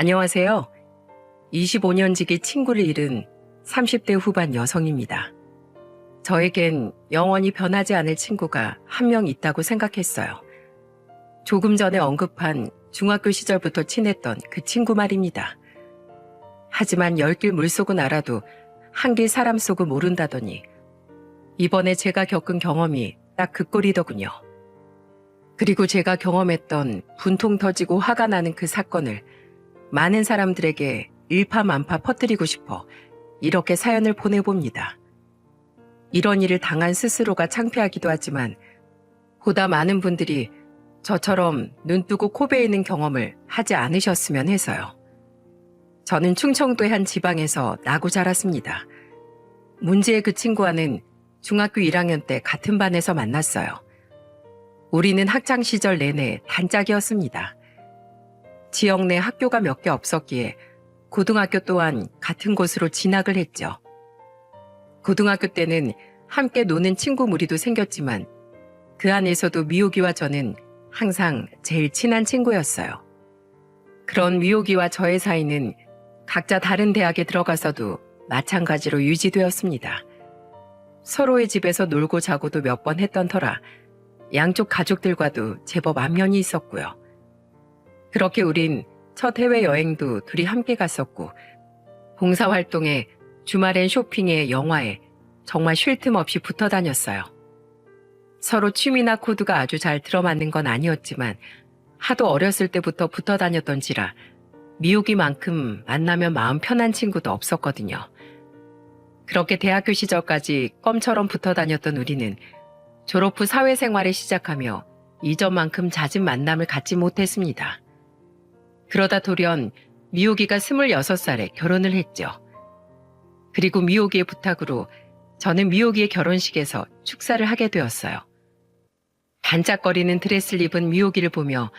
안녕하세요. 25년 지기 친구를 잃은 30대 후반 여성입니다. 저에겐 영원히 변하지 않을 친구가 한 명 있다고 생각했어요. 조금 전에 언급한 중학교 시절부터 친했던 그 친구 말입니다. 하지만 열길 물속은 알아도 한길 사람 속은 모른다더니 이번에 제가 겪은 경험이 딱 그 꼴이더군요. 그리고 제가 경험했던 분통 터지고 화가 나는 그 사건을 많은 사람들에게 일파만파 퍼뜨리고 싶어 이렇게 사연을 보내봅니다. 이런 일을 당한 스스로가 창피하기도 하지만 보다 많은 분들이 저처럼 눈 뜨고 코 베이는 경험을 하지 않으셨으면 해서요. 저는 충청도의 한 지방에서 나고 자랐습니다. 문제의 그 친구와는 중학교 1학년 때 같은 반에서 만났어요. 우리는 학창시절 내내 단짝이었습니다. 지역 내 학교가 몇 개 없었기에 고등학교 또한 같은 곳으로 진학을 했죠. 고등학교 때는 함께 노는 친구 무리도 생겼지만 그 안에서도 미호기와 저는 항상 제일 친한 친구였어요. 그런 미호기와 저의 사이는 각자 다른 대학에 들어가서도 마찬가지로 유지되었습니다. 서로의 집에서 놀고 자고도 몇 번 했던 터라 양쪽 가족들과도 제법 안면이 있었고요. 그렇게 우린 첫 해외여행도 둘이 함께 갔었고 봉사활동에 주말엔 쇼핑에 영화에 정말 쉴 틈 없이 붙어 다녔어요. 서로 취미나 코드가 아주 잘 들어맞는 건 아니었지만 하도 어렸을 때부터 붙어 다녔던지라 미우기만큼 만나면 마음 편한 친구도 없었거든요. 그렇게 대학교 시절까지 껌처럼 붙어 다녔던 우리는 졸업 후 사회생활을 시작하며 이전만큼 잦은 만남을 갖지 못했습니다. 그러다 돌연 미호기가 26살에 결혼을 했죠. 그리고 미호기의 부탁으로 저는 미호기의 결혼식에서 축사를 하게 되었어요. 반짝거리는 드레스를 입은 미호기를 보며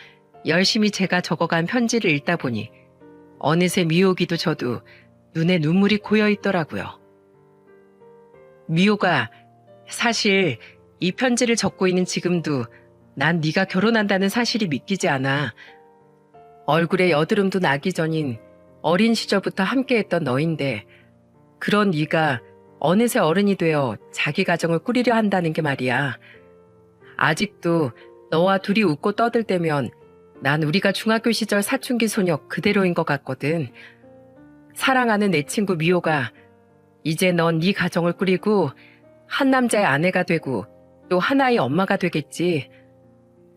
열심히 제가 적어간 편지를 읽다 보니 어느새 미호기도 저도 눈에 눈물이 고여 있더라고요. 미호가, 사실 이 편지를 적고 있는 지금도 난 네가 결혼한다는 사실이 믿기지 않아. 얼굴에 여드름도 나기 전인 어린 시절부터 함께했던 너인데 그런 네가 어느새 어른이 되어 자기 가정을 꾸리려 한다는 게 말이야. 아직도 너와 둘이 웃고 떠들 때면 난 우리가 중학교 시절 사춘기 소녀 그대로인 것 같거든. 사랑하는 내 친구 미호가 이제 넌 네 가정을 꾸리고 한 남자의 아내가 되고 또 하나의 엄마가 되겠지.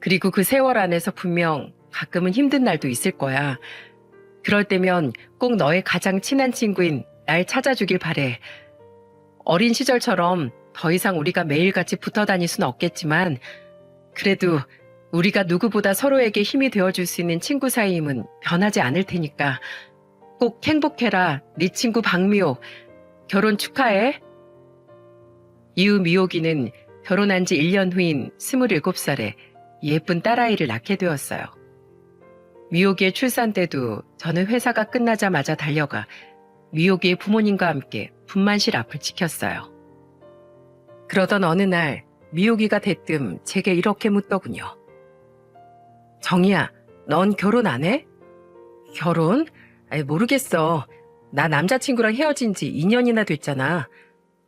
그리고 그 세월 안에서 분명 가끔은 힘든 날도 있을 거야. 그럴 때면 꼭 너의 가장 친한 친구인 날 찾아주길 바래. 어린 시절처럼 더 이상 우리가 매일같이 붙어 다닐 순 없겠지만 그래도 우리가 누구보다 서로에게 힘이 되어줄 수 있는 친구 사이임은 변하지 않을 테니까 꼭 행복해라. 네 친구 박미호. 결혼 축하해. 이후 미호기는 결혼한 지 1년 후인 27살에 예쁜 딸아이를 낳게 되었어요. 미호기의 출산 때도 저는 회사가 끝나자마자 달려가 미호기의 부모님과 함께 분만실 앞을 지켰어요. 그러던 어느 날 미호기가 대뜸 제게 이렇게 묻더군요. 정희야, 넌 결혼 안 해? 결혼? 모르겠어. 나 남자친구랑 헤어진 지 2년이나 됐잖아.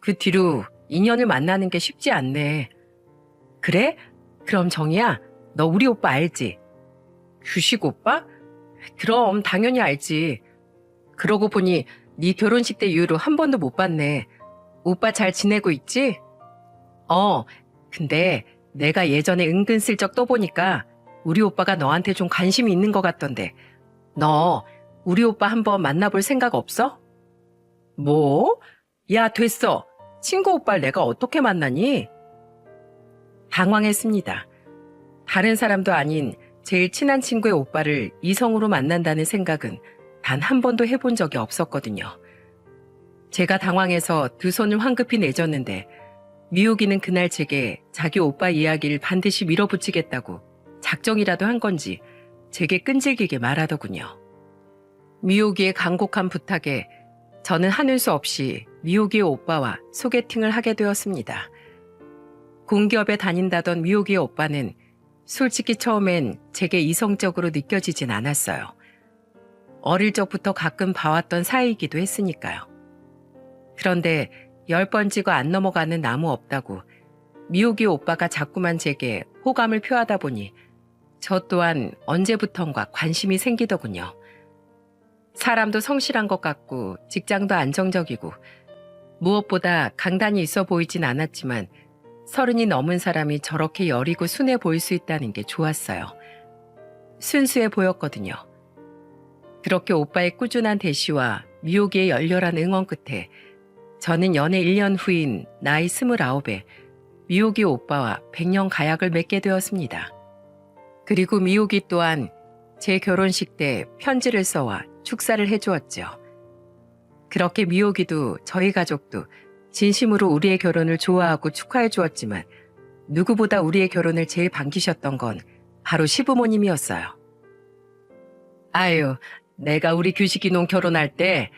그 뒤로 인연을 만나는 게 쉽지 않네. 그래? 그럼 정희야, 너 우리 오빠 알지? 규식 오빠? 그럼 당연히 알지. 그러고 보니 네 결혼식 때 이후로 한 번도 못 봤네. 오빠 잘 지내고 있지? 근데 내가 예전에 은근슬쩍 떠보니까 우리 오빠가 너한테 좀 관심이 있는 것 같던데 너 우리 오빠 한번 만나볼 생각 없어? 뭐? 야, 됐어. 친구 오빠를 내가 어떻게 만나니? 당황했습니다. 다른 사람도 아닌 제일 친한 친구의 오빠를 이성으로 만난다는 생각은 단 한 번도 해본 적이 없었거든요. 제가 당황해서 두 손을 황급히 내줬는데 미호기는 그날 제게 자기 오빠 이야기를 반드시 밀어붙이겠다고 작정이라도 한 건지 제게 끈질기게 말하더군요. 미호기의 간곡한 부탁에 저는 하는 수 없이 미호기의 오빠와 소개팅을 하게 되었습니다. 공기업에 다닌다던 미호기의 오빠는 솔직히 처음엔 제게 이성적으로 느껴지진 않았어요. 어릴 적부터 가끔 봐왔던 사이이기도 했으니까요. 그런데 10번 찍어 안 넘어가는 나무 없다고 미호기 오빠가 자꾸만 제게 호감을 표하다 보니 저 또한 언제부턴가 관심이 생기더군요. 사람도 성실한 것 같고 직장도 안정적이고 무엇보다 강단이 있어 보이진 않았지만 30이 넘은 사람이 저렇게 여리고 순해 보일 수 있다는 게 좋았어요. 순수해 보였거든요. 그렇게 오빠의 꾸준한 대시와 미호기의 열렬한 응원 끝에 저는 연애 1년 후인 나이 29에 미호기 오빠와 100년 가약을 맺게 되었습니다. 그리고 미호기 또한 제 결혼식 때 편지를 써와 축사를 해주었죠. 그렇게 미호기도 저희 가족도 진심으로 우리의 결혼을 좋아하고 축하해 주었지만 누구보다 우리의 결혼을 제일 반기셨던 건 바로 시부모님이었어요. 아유, 내가 우리 규식이놈 결혼할 때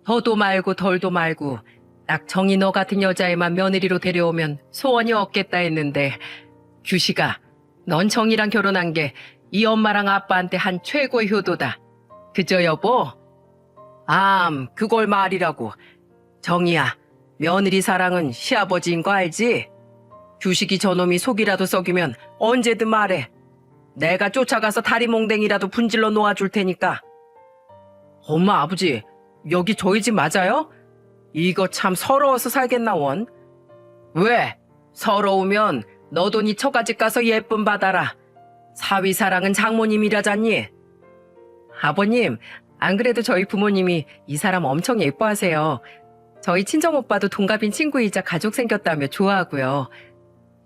더도 말고 덜도 말고 딱 정이 너 같은 여자애만 며느리로 데려오면 소원이 없겠다 했는데 규식아, 넌 정이랑 결혼한 게 이 엄마랑 아빠한테 한 최고의 효도다. 그죠 여보? 그걸 말이라고. 정이야, 며느리 사랑은 시아버지인 거 알지? 규식이 저놈이 속이라도 썩이면 언제든 말해. 내가 쫓아가서 다리몽댕이라도 분질러 놓아줄 테니까. 엄마, 아버지, 여기 저희 집 맞아요? 이거 참 서러워서 살겠나 원? 왜? 서러우면 너도 니 처가집 가서 예쁨 받아라. 사위 사랑은 장모님이라잖니. 아버님, 안 그래도 저희 부모님이 이 사람 엄청 예뻐하세요. 저희 친정오빠도 동갑인 친구이자 가족 생겼다며 좋아하고요.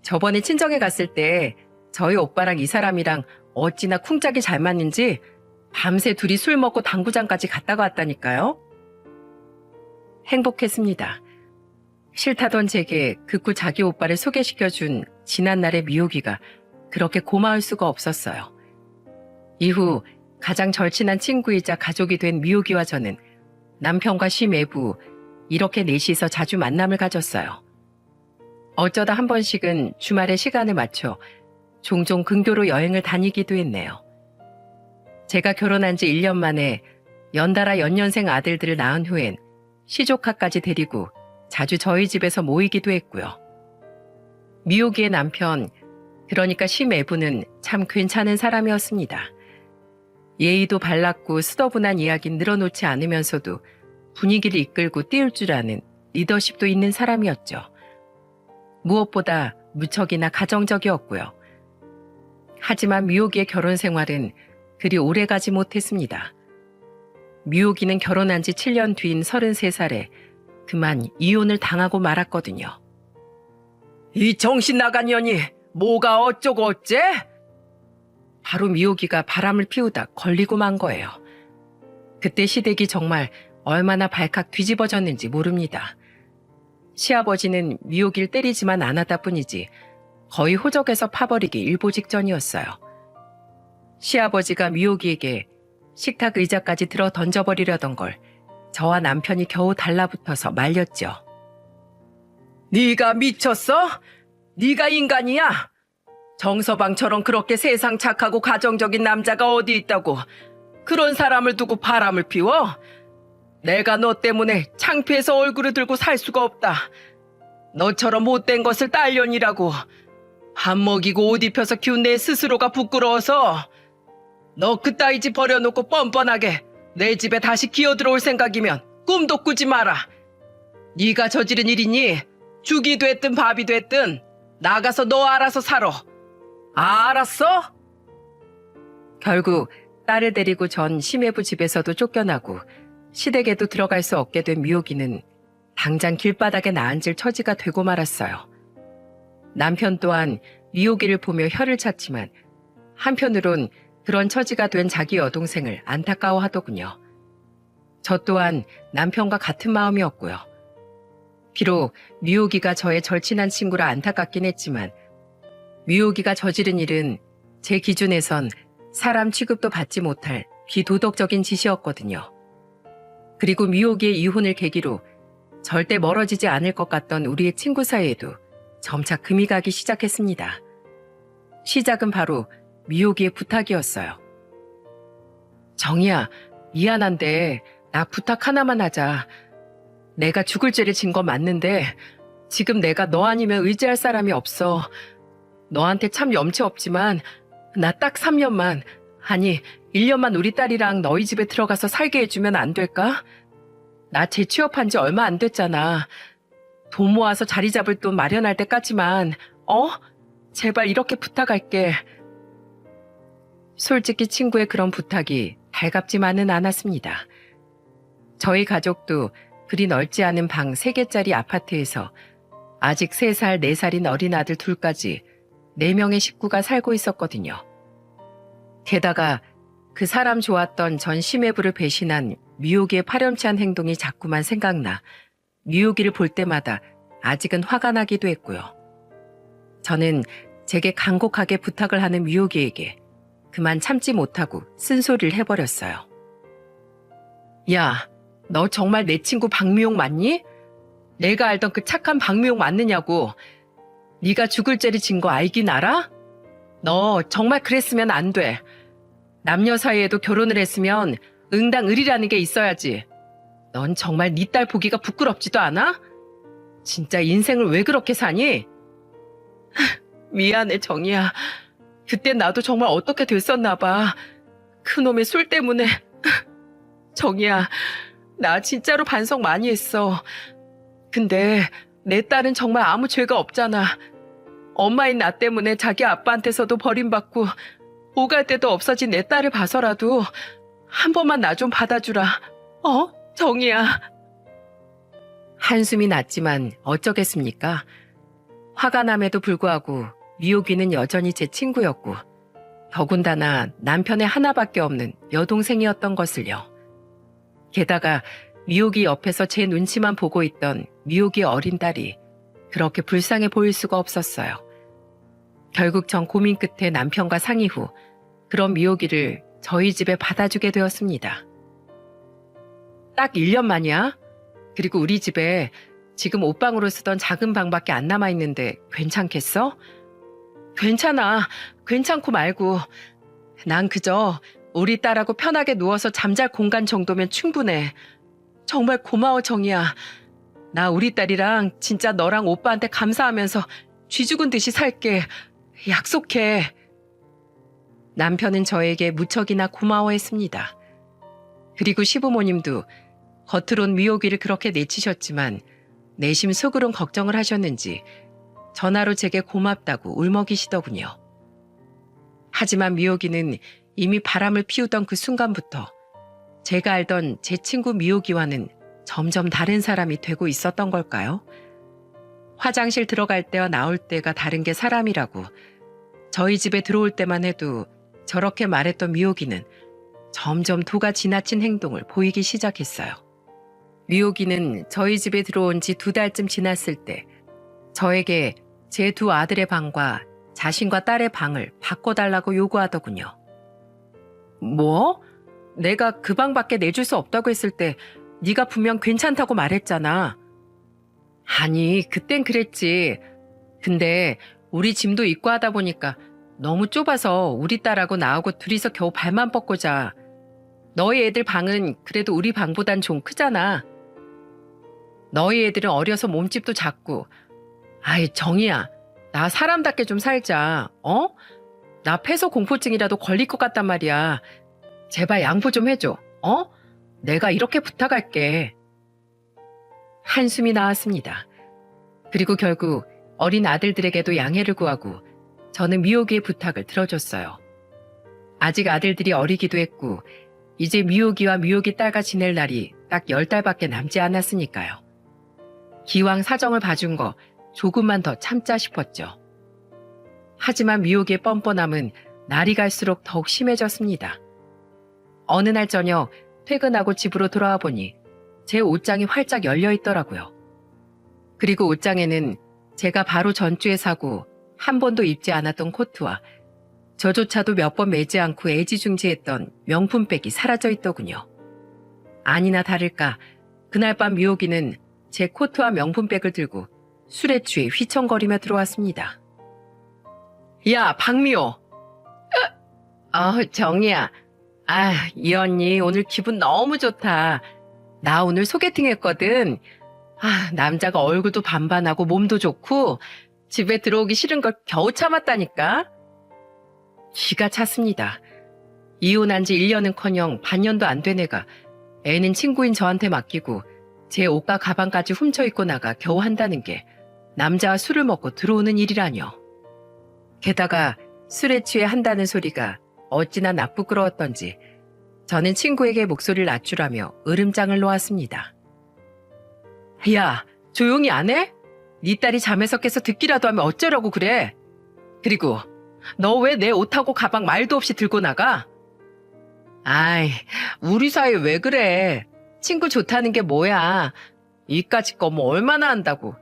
저번에 친정에 갔을 때 저희 오빠랑 이 사람이랑 어찌나 쿵짝이 잘 맞는지 밤새 둘이 술 먹고 당구장까지 갔다가 왔다니까요. 행복했습니다. 싫다던 제게 극구 자기 오빠를 소개시켜준 지난날의 미호기가 그렇게 고마울 수가 없었어요. 이후 가장 절친한 친구이자 가족이 된 미호기와 저는 남편과 쉬 매부 이렇게 넷이서 자주 만남을 가졌어요. 어쩌다 한 번씩은 주말에 시간을 맞춰 종종 근교로 여행을 다니기도 했네요. 제가 결혼한 지 1년 만에 연달아 연년생 아들들을 낳은 후엔 시조카까지 데리고 자주 저희 집에서 모이기도 했고요. 미호기의 남편, 그러니까 심애부는 참 괜찮은 사람이었습니다. 예의도 발랐고 수더분한 이야기는 늘어놓지 않으면서도 분위기를 이끌고 띄울 줄 아는 리더십도 있는 사람이었죠. 무엇보다 무척이나 가정적이었고요. 하지만 미호기의 결혼 생활은 그리 오래가지 못했습니다. 미호기는 결혼한 지 7년 뒤인 33살에 그만 이혼을 당하고 말았거든요. 이 정신 나간 년이 뭐가 어쩌고 어째? 바로 미호기가 바람을 피우다 걸리고 만 거예요. 그때 시댁이 정말 얼마나 발칵 뒤집어졌는지 모릅니다. 시아버지는 미호기를 때리지만 않았다 뿐이지 거의 호적에서 파버리기 일보 직전이었어요. 시아버지가 미호기에게 식탁 의자까지 들어 던져버리려던 걸 저와 남편이 겨우 달라붙어서 말렸죠. 네가 미쳤어? 네가 인간이야? 정서방처럼 그렇게 세상 착하고 가정적인 남자가 어디 있다고 그런 사람을 두고 바람을 피워? 내가 너 때문에 창피해서 얼굴을 들고 살 수가 없다. 너처럼 못된 것을 딸년이라고 밥 먹이고 옷 입혀서 키운 내 스스로가 부끄러워서 너 그따위 집 버려놓고 뻔뻔하게 내 집에 다시 기어들어올 생각이면 꿈도 꾸지 마라. 네가 저지른 일이니 죽이 됐든 밥이 됐든 나가서 너 알아서 살아. 알았어? 결국 딸을 데리고 전 심해부 집에서도 쫓겨나고 시댁에도 들어갈 수 없게 된 미호기는 당장 길바닥에 나앉을 처지가 되고 말았어요. 남편 또한 미호기를 보며 혀를 찼지만 한편으론 그런 처지가 된 자기 여동생을 안타까워하더군요. 저 또한 남편과 같은 마음이었고요. 비록 미호기가 저의 절친한 친구라 안타깝긴 했지만 미호기가 저지른 일은 제 기준에선 사람 취급도 받지 못할 비도덕적인 짓이었거든요. 그리고 미호기의 이혼을 계기로 절대 멀어지지 않을 것 같던 우리의 친구 사이에도 점차 금이 가기 시작했습니다. 시작은 바로 미호기의 부탁이었어요. 정이야, 미안한데 나 부탁 하나만 하자. 내가 죽을 죄를 진 건 맞는데 지금 내가 너 아니면 의지할 사람이 없어. 너한테 참 염치 없지만 나 딱 3년만, 아니 1년만 우리 딸이랑 너희 집에 들어가서 살게 해주면 안 될까? 나 재취업한 지 얼마 안 됐잖아. 돈 모아서 자리 잡을 돈 마련할 때까지만, 제발 이렇게 부탁할게. 솔직히 친구의 그런 부탁이 달갑지만은 않았습니다. 저희 가족도 그리 넓지 않은 방 3개짜리 아파트에서 아직 3살, 4살인 어린 아들 둘까지 4명의 식구가 살고 있었거든요. 게다가 그 사람 좋았던 전 심해부를 배신한 미호기의 파렴치한 행동이 자꾸만 생각나 미호기를 볼 때마다 아직은 화가 나기도 했고요. 저는 제게 간곡하게 부탁을 하는 미호기에게 그만 참지 못하고 쓴소리를 해버렸어요. 야, 너 정말 내 친구 박미용 맞니? 내가 알던 그 착한 박미용 맞느냐고. 네가 죽을 죄를 진 거 알긴 알아? 너 정말 그랬으면 안 돼. 남녀 사이에도 결혼을 했으면 응당 을이라는 게 있어야지. 넌 정말 네 딸 보기가 부끄럽지도 않아? 진짜 인생을 왜 그렇게 사니? 미안해, 정이야. 그때 나도 정말 어떻게 됐었나 봐. 그놈의 술 때문에. 정이야, 나 진짜로 반성 많이 했어. 근데 내 딸은 정말 아무 죄가 없잖아. 엄마인 나 때문에 자기 아빠한테서도 버림받고 오갈 데도 없어진 내 딸을 봐서라도 한 번만 나 좀 받아주라. 정이야. 한숨이 났지만 어쩌겠습니까? 화가 남에도 불구하고 미호기는 여전히 제 친구였고 더군다나 남편의 하나밖에 없는 여동생이었던 것을요. 게다가 미호기 옆에서 제 눈치만 보고 있던 미호기 어린 딸이 그렇게 불쌍해 보일 수가 없었어요. 결국 전 고민 끝에 남편과 상의 후 그런 미호기를 저희 집에 받아주게 되었습니다. 딱 1년 만이야? 그리고 우리 집에 지금 옷방으로 쓰던 작은 방밖에 안 남아있는데 괜찮겠어? 괜찮아. 괜찮고 말고. 난 그저 우리 딸하고 편하게 누워서 잠잘 공간 정도면 충분해. 정말 고마워, 정이야. 나 우리 딸이랑 진짜 너랑 오빠한테 감사하면서 쥐 죽은 듯이 살게. 약속해. 남편은 저에게 무척이나 고마워했습니다. 그리고 시부모님도 겉으론 미호기를 그렇게 내치셨지만 내심 속으론 걱정을 하셨는지 전화로 제게 고맙다고 울먹이시더군요. 하지만 미호기는 이미 바람을 피우던 그 순간부터 제가 알던 제 친구 미호기와는 점점 다른 사람이 되고 있었던 걸까요? 화장실 들어갈 때와 나올 때가 다른 게 사람이라고 저희 집에 들어올 때만 해도 저렇게 말했던 미호기는 점점 도가 지나친 행동을 보이기 시작했어요. 미호기는 저희 집에 들어온 지 2달쯤 지났을 때 저에게 제 2 아들의 방과 자신과 딸의 방을 바꿔달라고 요구하더군요. 뭐? 내가 그 방밖에 내줄 수 없다고 했을 때 네가 분명 괜찮다고 말했잖아. 아니, 그땐 그랬지. 근데 우리 짐도 있고 하다 보니까 너무 좁아서 우리 딸하고 나하고 둘이서 겨우 발만 뻗고 자. 너희 애들 방은 그래도 우리 방보단 좀 크잖아. 너희 애들은 어려서 몸집도 작고. 아이, 정이야. 나 사람답게 좀 살자. 나 폐소 공포증이라도 걸릴 것 같단 말이야. 제발 양보 좀 해줘. 내가 이렇게 부탁할게. 한숨이 나왔습니다. 그리고 결국 어린 아들들에게도 양해를 구하고 저는 미호기의 부탁을 들어줬어요. 아직 아들들이 어리기도 했고 이제 미호기와 미호기 딸과 지낼 날이 딱 10달밖에 남지 않았으니까요. 기왕 사정을 봐준 거 조금만 더 참자 싶었죠. 하지만 미호기의 뻔뻔함은 날이 갈수록 더욱 심해졌습니다. 어느 날 저녁 퇴근하고 집으로 돌아와 보니 제 옷장이 활짝 열려 있더라고요. 그리고 옷장에는 제가 바로 전주에 사고 한 번도 입지 않았던 코트와 저조차도 몇 번 매지 않고 애지중지했던 명품백이 사라져 있더군요. 아니나 다를까 그날 밤 미호기는 제 코트와 명품백을 들고 술에 취해 휘청거리며 들어왔습니다. 야, 박미호. 정이야. 이 언니 오늘 기분 너무 좋다. 나 오늘 소개팅 했거든. 남자가 얼굴도 반반하고 몸도 좋고 집에 들어오기 싫은 걸 겨우 참았다니까. 기가 찼습니다. 이혼한 지 1년은커녕 반년도 안 된 애가 애는 친구인 저한테 맡기고 제 옷과 가방까지 훔쳐 입고 나가 겨우 한다는 게 남자와 술을 먹고 들어오는 일이라뇨. 게다가 술에 취해 한다는 소리가 어찌나 나쁘끄러웠던지 저는 친구에게 목소리를 낮추라며 으름장을 놓았습니다. 야, 조용히 안 해? 네 딸이 잠에서 깨서 듣기라도 하면 어쩌려고 그래? 그리고 너 왜 내 옷하고 가방 말도 없이 들고 나가? 우리 사이 왜 그래? 친구 좋다는 게 뭐야? 이까짓 거 뭐 얼마나 한다고.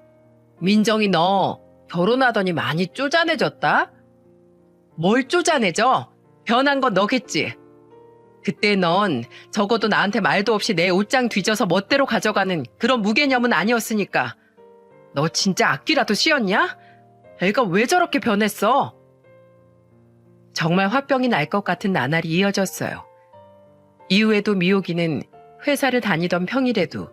민정이 너 결혼하더니 많이 쪼잔해졌다? 뭘 쪼잔해져? 변한 건 너겠지? 그때 넌 적어도 나한테 말도 없이 내 옷장 뒤져서 멋대로 가져가는 그런 무개념은 아니었으니까. 너 진짜 악기라도 씌었냐? 애가 왜 저렇게 변했어? 정말 화병이 날 것 같은 나날이 이어졌어요. 이후에도 미호기는 회사를 다니던 평일에도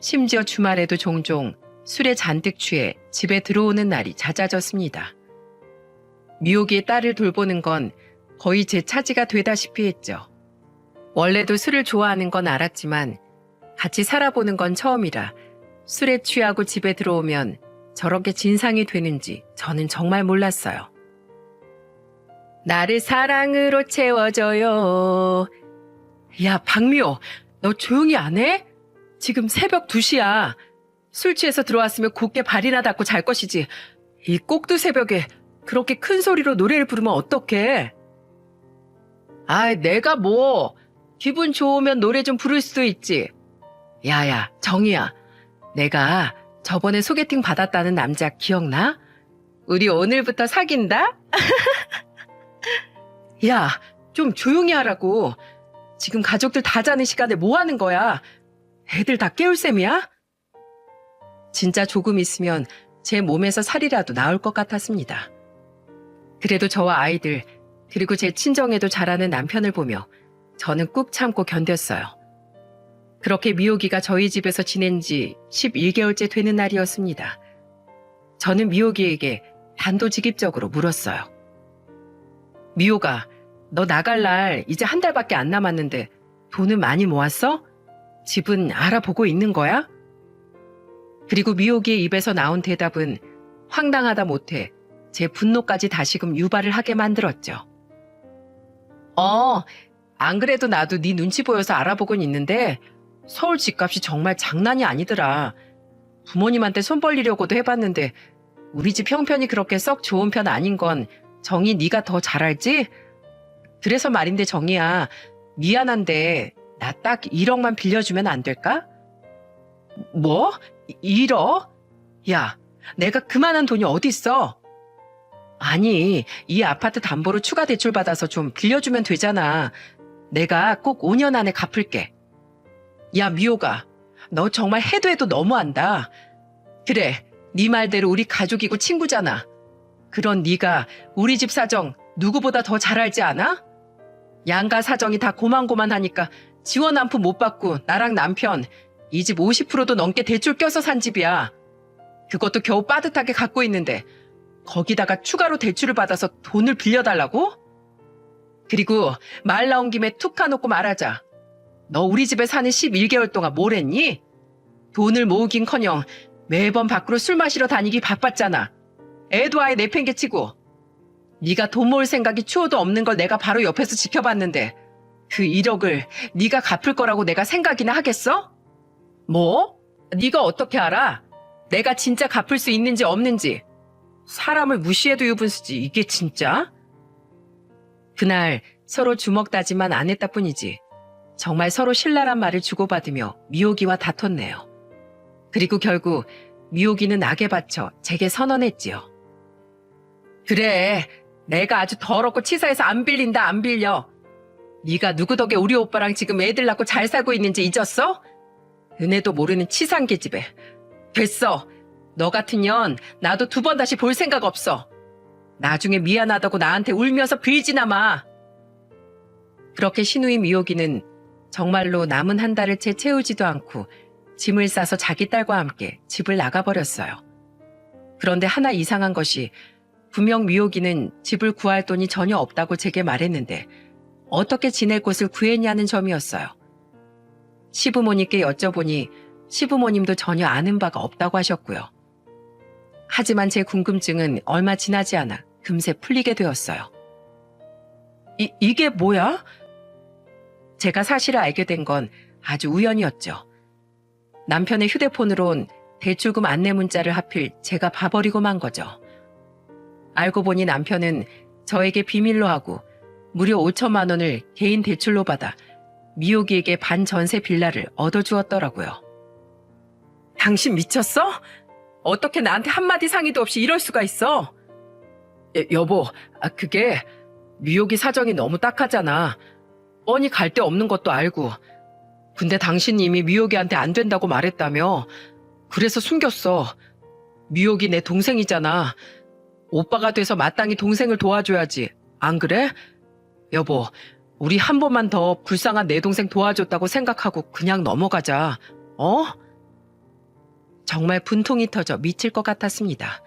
심지어 주말에도 종종 술에 잔뜩 취해 집에 들어오는 날이 잦아졌습니다. 미호기의 딸을 돌보는 건 거의 제 차지가 되다시피 했죠. 원래도 술을 좋아하는 건 알았지만 같이 살아보는 건 처음이라 술에 취하고 집에 들어오면 저렇게 진상이 되는지 저는 정말 몰랐어요. 나를 사랑으로 채워줘요. 야, 박미호, 너 조용히 안 해? 지금 새벽 2시야. 술 취해서 들어왔으면 곧게 발이나 닦고 잘 것이지. 이 꼭두 새벽에 그렇게 큰 소리로 노래를 부르면 어떡해? 내가 뭐 기분 좋으면 노래 좀 부를 수도 있지. 야야, 정희야. 내가 저번에 소개팅 받았다는 남자 기억나? 우리 오늘부터 사귄다? 야, 좀 조용히 하라고. 지금 가족들 다 자는 시간에 뭐 하는 거야? 애들 다 깨울 셈이야? 진짜 조금 있으면 제 몸에서 살이라도 나올 것 같았습니다. 그래도 저와 아이들, 그리고 제 친정에도 잘하는 남편을 보며 저는 꾹 참고 견뎠어요. 그렇게 미호기가 저희 집에서 지낸 지 11개월째 되는 날이었습니다. 저는 미호기에게 단도직입적으로 물었어요. 미호가, 너 나갈 날 이제 한 달밖에 안 남았는데 돈은 많이 모았어? 집은 알아보고 있는 거야? 그리고 미호기의 입에서 나온 대답은 황당하다 못해 제 분노까지 다시금 유발을 하게 만들었죠. 안 그래도 나도 네 눈치 보여서 알아보곤 있는데 서울 집값이 정말 장난이 아니더라. 부모님한테 손 벌리려고도 해봤는데 우리 집 형편이 그렇게 썩 좋은 편 아닌 건 정희 네가 더 잘 알지? 그래서 말인데 정희야, 미안한데 나 딱 1억만 빌려주면 안 될까? 뭐? 1억? 야, 내가 그만한 돈이 어딨어? 아니, 이 아파트 담보로 추가 대출 받아서 좀 빌려주면 되잖아. 내가 꼭 5년 안에 갚을게. 야, 미호가, 너 정말 해도 해도 너무한다. 그래, 네 말대로 우리 가족이고 친구잖아. 그런 네가 우리 집 사정 누구보다 더 잘 알지 않아? 양가 사정이 다 고만고만하니까 지원 한 푼 못 받고 나랑 남편 이 집 50%도 넘게 대출 껴서 산 집이야. 그것도 겨우 빠듯하게 갖고 있는데 거기다가 추가로 대출을 받아서 돈을 빌려달라고? 그리고 말 나온 김에 툭 까놓고 말하자. 너 우리 집에 사는 11개월 동안 뭘 했니? 돈을 모으긴커녕 매번 밖으로 술 마시러 다니기 바빴잖아. 애도 아예 내팽개치고. 네가 돈 모을 생각이 추호도 없는 걸 내가 바로 옆에서 지켜봤는데 그 1억을 네가 갚을 거라고 내가 생각이나 하겠어? 뭐? 네가 어떻게 알아? 내가 진짜 갚을 수 있는지 없는지. 사람을 무시해도 유분수지 이게 진짜? 그날 서로 주먹 다짐만 안 했다 뿐이지 정말 서로 신랄한 말을 주고받으며 미호기와 다퉜네요. 그리고 결국 미호기는 악에 받쳐 제게 선언했지요. 그래, 내가 아주 더럽고 치사해서 안 빌린다 안 빌려. 네가 누구 덕에 우리 오빠랑 지금 애들 낳고 잘 살고 있는지 잊었어? 은혜도 모르는 치사한 계집애. 됐어. 너 같은 년 나도 2번 다시 볼 생각 없어. 나중에 미안하다고 나한테 울면서 빌지나 마. 그렇게 신우이 미호기는 정말로 남은 한 달을 채 채우지도 않고 짐을 싸서 자기 딸과 함께 집을 나가버렸어요. 그런데 하나 이상한 것이 분명 미호기는 집을 구할 돈이 전혀 없다고 제게 말했는데 어떻게 지낼 곳을 구했냐는 점이었어요. 시부모님께 여쭤보니 시부모님도 전혀 아는 바가 없다고 하셨고요. 하지만 제 궁금증은 얼마 지나지 않아 금세 풀리게 되었어요. 이게 뭐야? 제가 사실을 알게 된 건 아주 우연이었죠. 남편의 휴대폰으로 온 대출금 안내 문자를 하필 제가 봐버리고 만 거죠. 알고 보니 남편은 저에게 비밀로 하고 무려 5천만 원을 개인 대출로 받아 미호기에게 반전세 빌라를 얻어주었더라고요. 당신 미쳤어? 어떻게 나한테 한마디 상의도 없이 이럴 수가 있어? 여보, 그게 미호기 사정이 너무 딱하잖아. 뻔히 갈 데 없는 것도 알고. 근데 당신이 이미 미호기한테 안 된다고 말했다며. 그래서 숨겼어. 미호기 내 동생이잖아. 오빠가 돼서 마땅히 동생을 도와줘야지. 안 그래? 여보, 우리 한 번만 더 불쌍한 내 동생 도와줬다고 생각하고 그냥 넘어가자. 어? 정말 분통이 터져 미칠 것 같았습니다.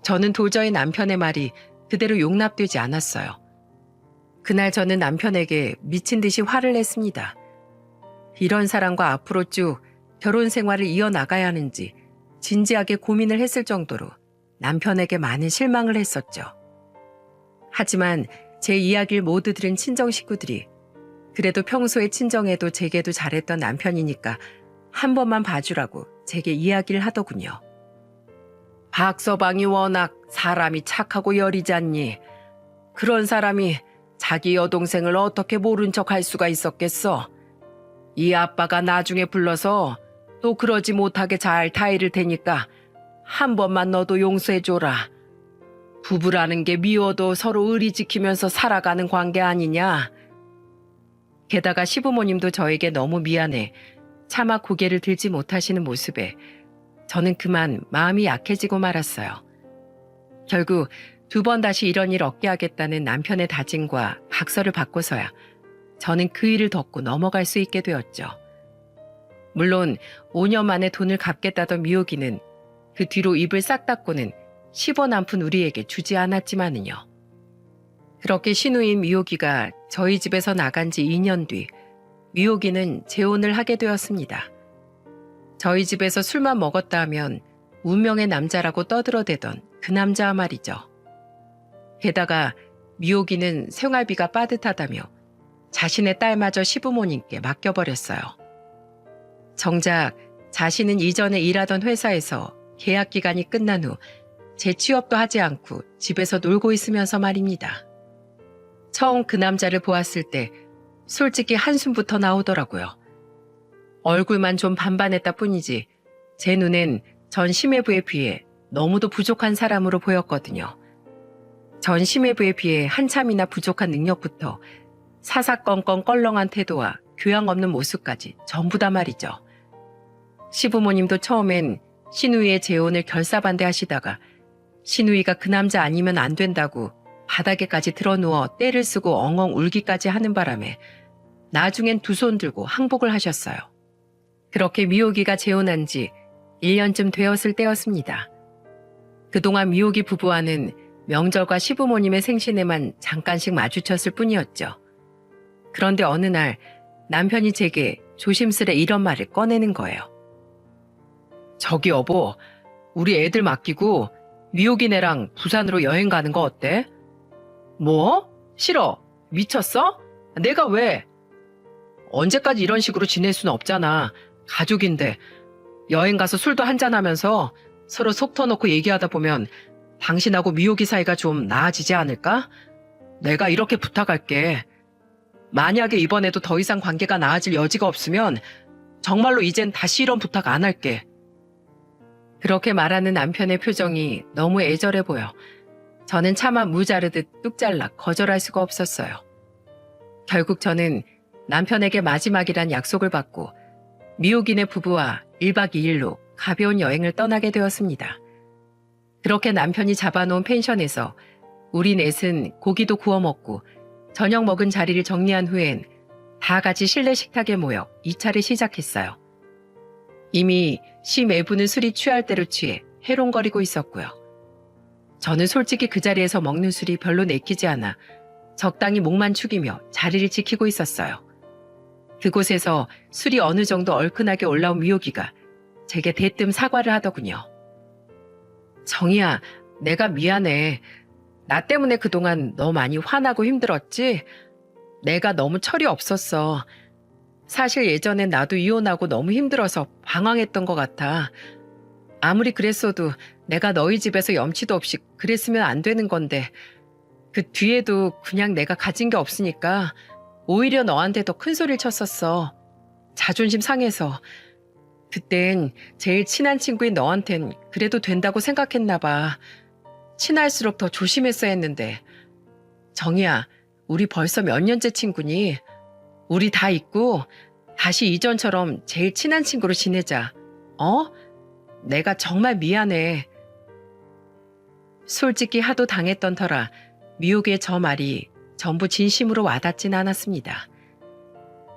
저는 도저히 남편의 말이 그대로 용납되지 않았어요. 그날 저는 남편에게 미친 듯이 화를 냈습니다. 이런 사람과 앞으로 쭉 결혼 생활을 이어나가야 하는지 진지하게 고민을 했을 정도로 남편에게 많은 실망을 했었죠. 하지만 제 이야기를 모두 들은 친정 식구들이 그래도 평소에 친정에도 제게도 잘했던 남편이니까 한 번만 봐주라고 제게 이야기를 하더군요. 박서방이 워낙 사람이 착하고 여리지 않니? 그런 사람이 자기 여동생을 어떻게 모른 척 할 수가 있었겠어? 이 아빠가 나중에 불러서 또 그러지 못하게 잘 타이를 테니까 한 번만 너도 용서해줘라. 부부라는 게 미워도 서로 의리 지키면서 살아가는 관계 아니냐? 게다가 시부모님도 저에게 너무 미안해 차마 고개를 들지 못하시는 모습에 저는 그만 마음이 약해지고 말았어요. 결국 2번 다시 이런 일 없게 하겠다는 남편의 다짐과 각서를 받고서야 저는 그 일을 덮고 넘어갈 수 있게 되었죠. 물론 5년 만에 돈을 갚겠다던 미호기는 그 뒤로 입을 싹 닫고는 10원 한 푼 우리에게 주지 않았지만은요. 그렇게 신우인 미호기가 저희 집에서 나간 지 2년 뒤 미호기는 재혼을 하게 되었습니다. 저희 집에서 술만 먹었다 하면 운명의 남자라고 떠들어대던 그 남자 말이죠. 게다가 미호기는 생활비가 빠듯하다며 자신의 딸마저 시부모님께 맡겨버렸어요. 정작 자신은 이전에 일하던 회사에서 계약 기간이 끝난 후 재취업도 하지 않고 집에서 놀고 있으면서 말입니다. 처음 그 남자를 보았을 때 솔직히 한숨부터 나오더라고요. 얼굴만 좀 반반했다 뿐이지 제 눈엔 전 심해부에 비해 너무도 부족한 사람으로 보였거든요. 전 심해부에 비해 한참이나 부족한 능력부터 사사건건 껄렁한 태도와 교양 없는 모습까지 전부 다 말이죠. 시부모님도 처음엔 신우이의 재혼을 결사반대하시다가 신우이가 그 남자 아니면 안 된다고 바닥에까지 드러누워 떼를 쓰고 엉엉 울기까지 하는 바람에 나중엔 두 손 들고 항복을 하셨어요. 그렇게 미호기가 재혼한 지 1년쯤 되었을 때였습니다. 그동안 미호기 부부와는 명절과 시부모님의 생신에만 잠깐씩 마주쳤을 뿐이었죠. 그런데 어느 날 남편이 제게 조심스레 이런 말을 꺼내는 거예요. 저기 여보, 우리 애들 맡기고 미호기네랑 부산으로 여행 가는 거 어때? 뭐? 싫어. 미쳤어? 내가 왜? 언제까지 이런 식으로 지낼 수는 없잖아. 가족인데 여행 가서 술도 한잔하면서 서로 속 터놓고 얘기하다 보면 당신하고 미호기 사이가 좀 나아지지 않을까? 내가 이렇게 부탁할게. 만약에 이번에도 더 이상 관계가 나아질 여지가 없으면 정말로 이젠 다시 이런 부탁 안 할게. 그렇게 말하는 남편의 표정이 너무 애절해 보여 저는 차마 무 자르듯 뚝 잘라 거절할 수가 없었어요. 결국 저는 남편에게 마지막이란 약속을 받고 미호기네 부부와 1박 2일로 가벼운 여행을 떠나게 되었습니다. 그렇게 남편이 잡아놓은 펜션에서 우리 넷은 고기도 구워 먹고 저녁 먹은 자리를 정리한 후엔 다 같이 실내 식탁에 모여 2차를 시작했어요. 이미 시 매부는 술이 취할 대로 취해 해롱거리고 있었고요. 저는 솔직히 그 자리에서 먹는 술이 별로 내키지 않아 적당히 목만 축이며 자리를 지키고 있었어요. 그곳에서 술이 어느 정도 얼큰하게 올라온 미호기가 제게 대뜸 사과를 하더군요. 정희야, 내가 미안해. 나 때문에 그동안 너 많이 화나고 힘들었지? 내가 너무 철이 없었어. 사실 예전엔 나도 이혼하고 너무 힘들어서 방황했던 것 같아. 아무리 그랬어도 내가 너희 집에서 염치도 없이 그랬으면 안 되는 건데 그 뒤에도 그냥 내가 가진 게 없으니까 오히려 너한테 더 큰 소리를 쳤었어. 자존심 상해서. 그땐 제일 친한 친구인 너한텐 그래도 된다고 생각했나 봐. 친할수록 더 조심했어야 했는데. 정희야, 우리 벌써 몇 년째 친구니? 우리 다 잊고 다시 이전처럼 제일 친한 친구로 지내자. 어? 내가 정말 미안해. 솔직히 하도 당했던 터라 미혹의 저 말이 전부 진심으로 와닿진 않았습니다.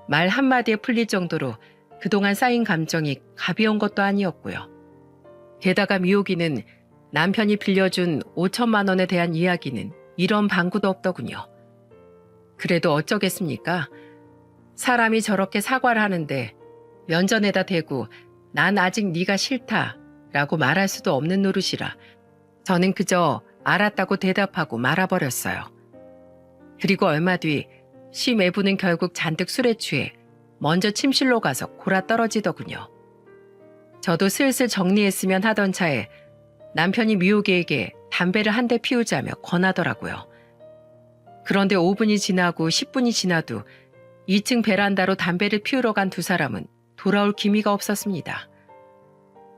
말 한마디에 풀릴 정도로 그동안 쌓인 감정이 가벼운 것도 아니었고요. 게다가 미호기는 남편이 빌려준 5천만 원에 대한 이야기는 이런 방구도 없더군요. 그래도 어쩌겠습니까? 사람이 저렇게 사과를 하는데 면전에다 대고 난 아직 네가 싫다 라고 말할 수도 없는 노릇이라 저는 그저 알았다고 대답하고 말아버렸어요. 그리고 얼마 뒤 시 매부는 결국 잔뜩 술에 취해 먼저 침실로 가서 골아 떨어지더군요. 저도 슬슬 정리했으면 하던 차에 남편이 미호기에게 담배를 한 대 피우자며 권하더라고요. 그런데 5분이 지나고 10분이 지나도 2층 베란다로 담배를 피우러 간 두 사람은 돌아올 기미가 없었습니다.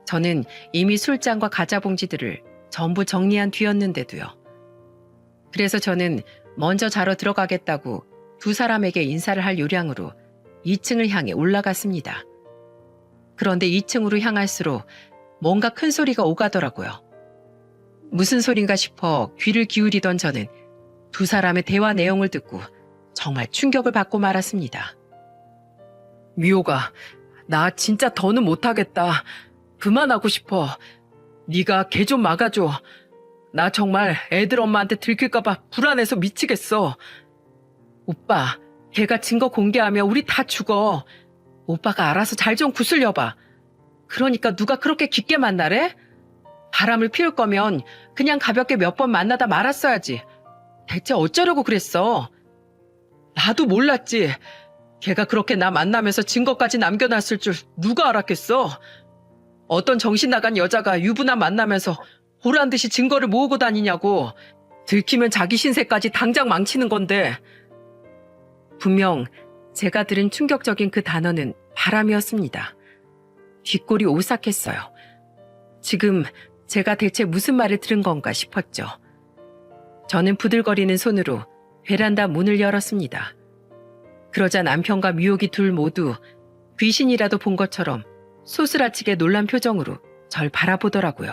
저는 이미 술잔과 과자 봉지들을 전부 정리한 뒤였는데도요. 그래서 저는 먼저 자러 들어가겠다고 두 사람에게 인사를 할 요량으로 2층을 향해 올라갔습니다. 그런데 2층으로 향할수록 뭔가 큰 소리가 오가더라고요. 무슨 소린가 싶어 귀를 기울이던 저는 두 사람의 대화 내용을 듣고 정말 충격을 받고 말았습니다. 미호가, 나 진짜 더는 못하겠다. 그만하고 싶어. 네가 걔 좀 막아줘. 나 정말 애들 엄마한테 들킬까봐 불안해서 미치겠어. 오빠, 걔가 증거 공개하면 우리 다 죽어. 오빠가 알아서 잘 좀 구슬려봐. 그러니까 누가 그렇게 깊게 만나래? 바람을 피울 거면 그냥 가볍게 몇 번 만나다 말았어야지. 대체 어쩌려고 그랬어? 나도 몰랐지. 걔가 그렇게 나 만나면서 증거까지 남겨놨을 줄 누가 알았겠어? 어떤 정신 나간 여자가 유부남 만나면서 보란 듯이 증거를 모으고 다니냐고. 들키면 자기 신세까지 당장 망치는 건데. 분명 제가 들은 충격적인 그 단어는 바람이었습니다. 뒷골이 오싹했어요. 지금 제가 대체 무슨 말을 들은 건가 싶었죠. 저는 부들거리는 손으로 베란다 문을 열었습니다. 그러자 남편과 미호기 둘 모두 귀신이라도 본 것처럼 소스라치게 놀란 표정으로 절 바라보더라고요.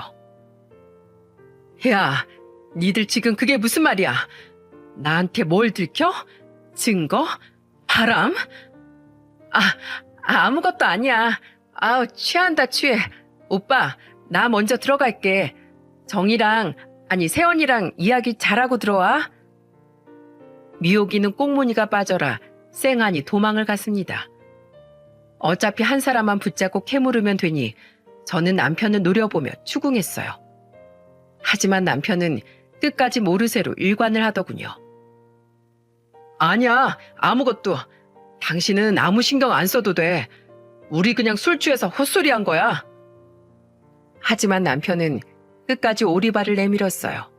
야, 니들 지금 그게 무슨 말이야? 나한테 뭘 들켜? 증거? 바람? 아무것도 아니야. 취한다 취해. 오빠, 나 먼저 들어갈게. 세연이랑 이야기 잘하고 들어와. 미호기는 꽁무니가 빠져라 쌩하니 도망을 갔습니다. 어차피 한 사람만 붙잡고 캐물으면 되니 저는 남편을 노려보며 추궁했어요. 하지만 남편은 끝까지 모르쇠로 일관을 하더군요. 아니야, 아무것도. 당신은 아무 신경 안 써도 돼. 우리 그냥 술 취해서 헛소리한 거야. 하지만 남편은 끝까지 오리발을 내밀었어요.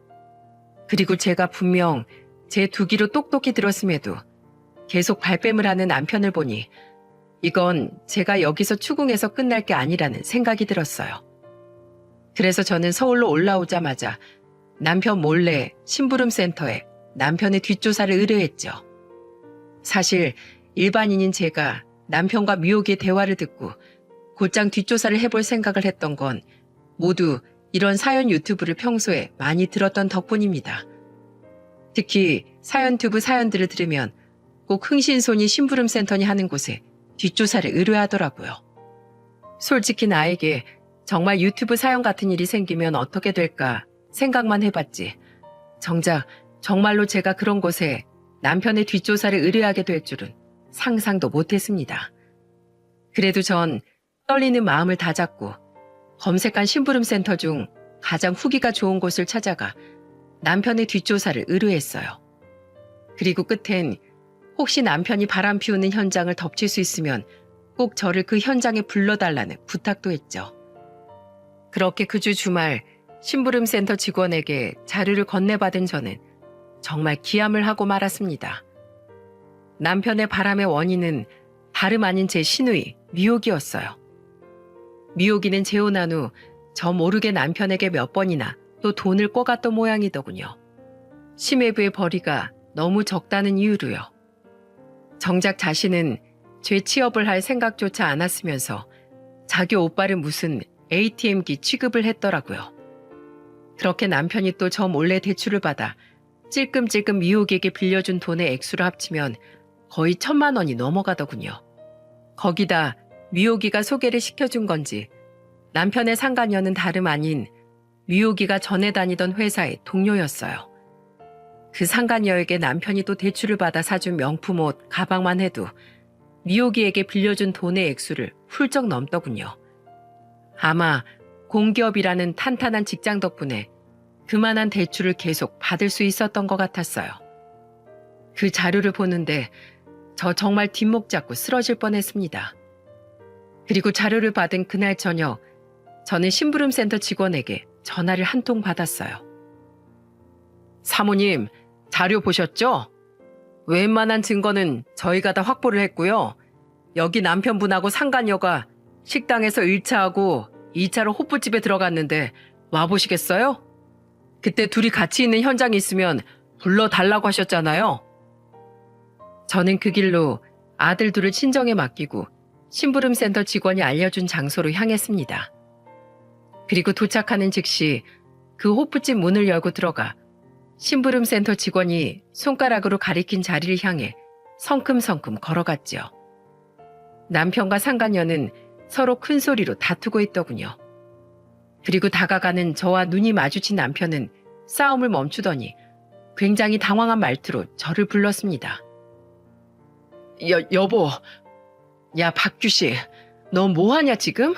그리고 제가 분명 제 두 귀로 똑똑히 들었음에도 계속 발뺌을 하는 남편을 보니 이건 제가 여기서 추궁해서 끝날 게 아니라는 생각이 들었어요. 그래서 저는 서울로 올라오자마자 남편 몰래 심부름센터에 남편의 뒷조사를 의뢰했죠. 사실 일반인인 제가 남편과 미호기의 대화를 듣고 곧장 뒷조사를 해볼 생각을 했던 건 모두 이런 사연 유튜브를 평소에 많이 들었던 덕분입니다. 특히 사연튜브 사연들을 들으면 꼭 흥신소니 심부름센터니 하는 곳에 뒷조사를 의뢰하더라고요. 솔직히 나에게 정말 유튜브 사연 같은 일이 생기면 어떻게 될까 생각만 해봤지. 정작 정말로 제가 그런 곳에 남편의 뒷조사를 의뢰하게 될 줄은 상상도 못했습니다. 그래도 전 떨리는 마음을 다잡고 검색한 심부름센터 중 가장 후기가 좋은 곳을 찾아가 남편의 뒷조사를 의뢰했어요. 그리고 끝엔 혹시 남편이 바람 피우는 현장을 덮칠 수 있으면 꼭 저를 그 현장에 불러달라는 부탁도 했죠. 그렇게 그 주 주말 심부름센터 직원에게 자료를 건네받은 저는 정말 기함을 하고 말았습니다. 남편의 바람의 원인은 다름 아닌 제 시누이 미옥이었어요. 미옥이는 재혼한 후 저 모르게 남편에게 몇 번이나 또 돈을 꿔갔던 모양이더군요. 심해부의 벌이가 너무 적다는 이유로요. 정작 자신은 재취업을 할 생각조차 않았으면서 자기 오빠를 무슨 ATM기 취급을 했더라고요. 그렇게 남편이 또 저 몰래 대출을 받아 찔끔찔끔 미옥에게 빌려준 돈의 액수를 합치면 거의 1,000만 원이 넘어가더군요. 거기다 미옥이가 소개를 시켜준 건지 남편의 상간녀는 다름 아닌 미옥이가 전에 다니던 회사의 동료였어요. 그 상간녀에게 남편이 또 대출을 받아 사준 명품 옷, 가방만 해도 미옥이에게 빌려준 돈의 액수를 훌쩍 넘더군요. 아마 공기업이라는 탄탄한 직장 덕분에 그만한 대출을 계속 받을 수 있었던 것 같았어요. 그 자료를 보는데 저 정말 뒷목 잡고 쓰러질 뻔했습니다. 그리고 자료를 받은 그날 저녁 저는 심부름센터 직원에게 전화를 한 통 받았어요. 사모님, 자료 보셨죠? 웬만한 증거는 저희가 다 확보를 했고요. 여기 남편분하고 상간녀가 식당에서 1차하고 2차로 호프집에 들어갔는데 와보시겠어요? 그때 둘이 같이 있는 현장이 있으면 불러달라고 하셨잖아요. 저는 그 길로 아들 둘을 친정에 맡기고 심부름센터 직원이 알려준 장소로 향했습니다. 그리고 도착하는 즉시 그 호프집 문을 열고 들어가 심부름센터 직원이 손가락으로 가리킨 자리를 향해 성큼성큼 걸어갔지요. 남편과 상간녀는 서로 큰 소리로 다투고 있더군요. 그리고 다가가는 저와 눈이 마주친 남편은 싸움을 멈추더니 굉장히 당황한 말투로 저를 불렀습니다. 여보, 야 박규씨, 너 뭐하냐 지금?